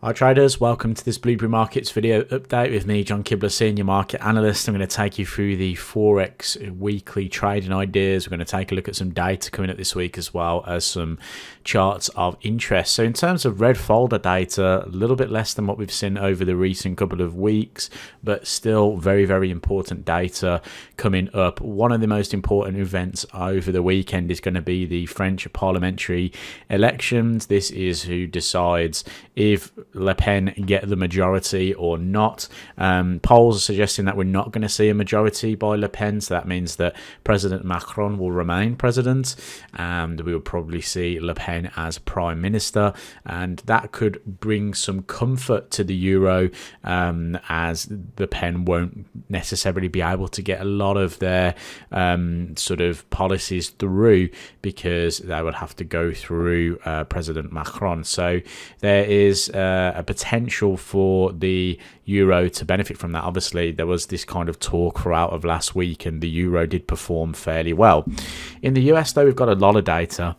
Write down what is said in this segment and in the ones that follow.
Hi traders, welcome to this Blueberry Markets video update with me, John Kibler, Senior Market Analyst. I'm going to take you through the Forex weekly trading ideas. We're going to take a look at some data coming up this week as well as some charts of interest. So in terms of red folder data, a little bit less than what we've seen over the recent couple of weeks, but still very, very important data coming up. One of the most important events over the weekend is going to be the French parliamentary elections. This is who decides if Le Pen get the majority or not. Polls are suggesting that we're not going to see a majority by Le Pen, so that means that President Macron will remain president, and we will probably see Le Pen as prime minister, and that could bring some comfort to the euro, as Le Pen won't necessarily be able to get a lot of their sort of policies through because they would have to go through President Macron. So there is a potential for the euro to benefit from that. Obviously, there was this kind of talk throughout of last week, and the euro did perform fairly well. In the US, though, we've got a lot of data.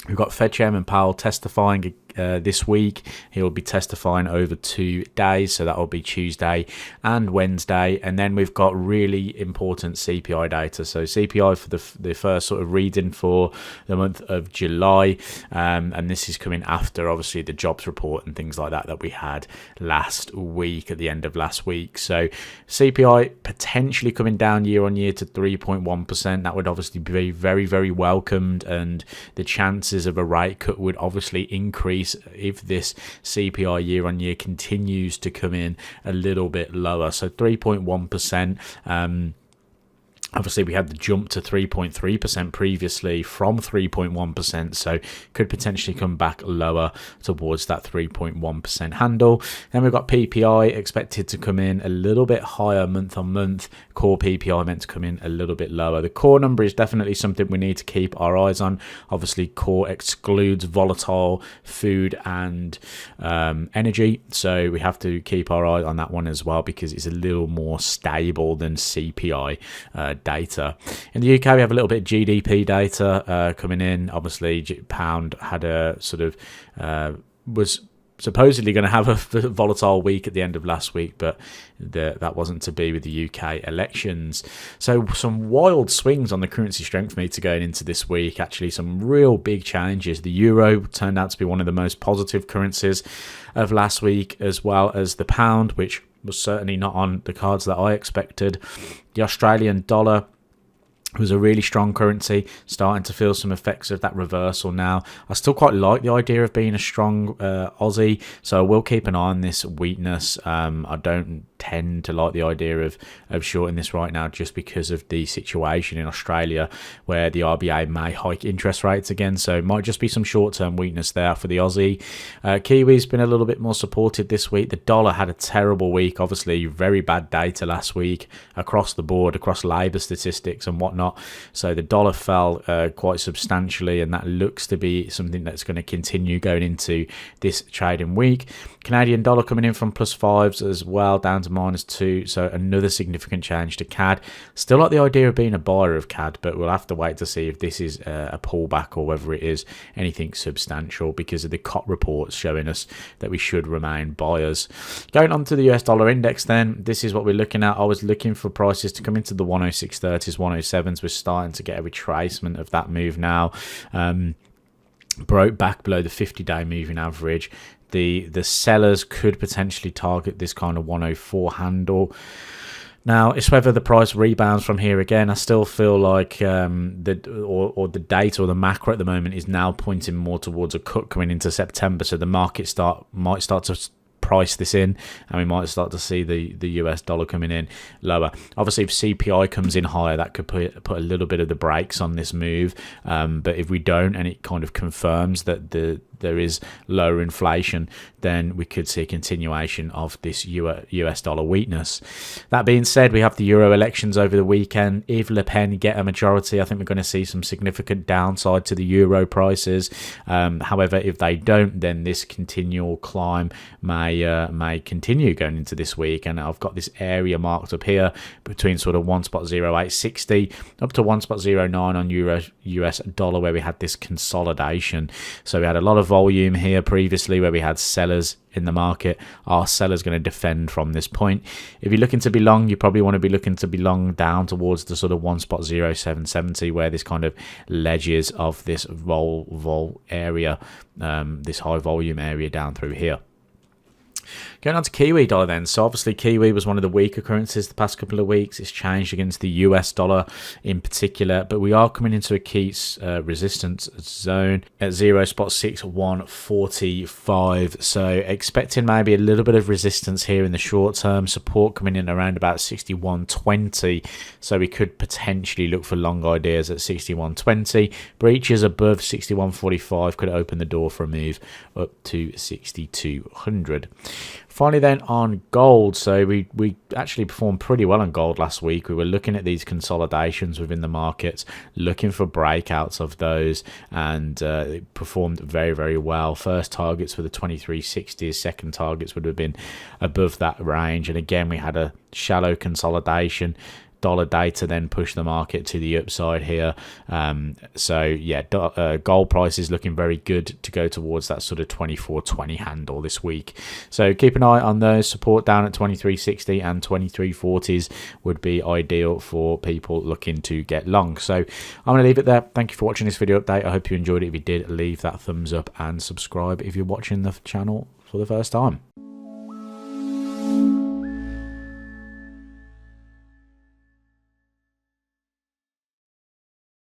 We've got Fed Chairman Powell testifying this week. He'll be testifying over 2 days, so that will be Tuesday and Wednesday. And then we've got really important CPI data. So CPI for the first sort of reading for the month of July, and this is coming after obviously the jobs report and things like that we had last week, at the end of last week. So CPI potentially coming down year on year to 3.1%. That would obviously be very, very welcomed, and the chances of a rate cut would obviously increase if this CPI year on year continues to come in a little bit lower. So 3.1%. Obviously, we had the jump to 3.3% previously from 3.1%, so could potentially come back lower towards that 3.1% handle. Then we've got PPI expected to come in a little bit higher month on month. Core PPI meant to come in a little bit lower. The core number is definitely something we need to keep our eyes on. Obviously, core excludes volatile food and energy, so we have to keep our eye on that one as well because it's a little more stable than CPI data. In the UK, we have a little bit of GDP data coming in. Obviously, pound had a sort of was supposedly going to have a volatile week at the end of last week, but that wasn't to be with the UK elections. So some wild swings on the currency strength meter going into this week. Actually, some real big challenges. The euro turned out to be one of the most positive currencies of last week, as well as the pound, which was certainly not on the cards that I expected. The Australian dollar was a really strong currency, starting to feel some effects of that reversal now. I still quite like the idea of being a strong Aussie, so I will keep an eye on this weakness. I don't tend to like the idea of shorting this right now just because of the situation in Australia where the RBA may hike interest rates again, so it might just be some short-term weakness there for the Aussie. Kiwi's been a little bit more supported this week. The dollar had a terrible week, obviously very bad data last week across the board, across labour statistics and whatnot. So the dollar fell quite substantially, and that looks to be something that's going to continue going into this trading week. Canadian dollar coming in from +5s as well, down to -2, so another significant change to CAD. Still like the idea of being a buyer of CAD, but we'll have to wait to see if this is a pullback or whether it is anything substantial because of the COT reports showing us that we should remain buyers. Going on to the US dollar index then, this is what we're looking at. I was looking for prices to come into the 106.30s, 107s. We're starting to get a retracement of that move now. Broke back below the 50-day moving average. The sellers could potentially target this kind of 104 handle. Now, it's whether the price rebounds from here again. I still feel like the data or the macro at the moment is now pointing more towards a cut coming into September, so the market might start to price this in, and we might start to see the US dollar coming in lower. Obviously, if CPI comes in higher, that could put a little bit of the brakes on this move, but if we don't, and it kind of confirms that there is lower inflation, then we could see a continuation of this US dollar weakness. That being said, we have the Euro elections over the weekend. If Le Pen get a majority, I think we're going to see some significant downside to the Euro prices. However, if they don't, then this continual climb may continue going into this week. And I've got this area marked up here between sort of 1.0860 up to 1.09 on Euro US dollar, where we had this consolidation. So we had a lot of volume here previously where we had sellers in the market. Are sellers going to defend from this point? If you're looking to be long, you probably want to be looking to be long down towards the sort of 1.0770, where this kind of ledges of this vol area, this high volume area down through here. Going on to Kiwi dollar then. So obviously Kiwi was one of the weaker currencies the past couple of weeks. It's changed against the US dollar in particular, but we are coming into a key resistance zone at 0.6145. So expecting maybe a little bit of resistance here in the short term. Support coming in around about 61.20. So we could potentially look for long ideas at 61.20. Breaches above 61.45 could open the door for a move up to 6200. Finally then on gold, so we actually performed pretty well on gold last week. We were looking at these consolidations within the markets, looking for breakouts of those, and it performed very, very well. First targets were the 2360s, second targets would have been above that range, and again we had a shallow consolidation. Dollar data then pushed the market to the upside here. So yeah, gold price is looking very good to go towards that sort of 24.20 handle this week. So keep an eye on those. Support down at 2360 and 2340s would be ideal for people looking to get long. So I'm going to leave it there. Thank you for watching this video update. I hope you enjoyed it. If you did, leave that thumbs up and subscribe if you're watching the channel for the first time.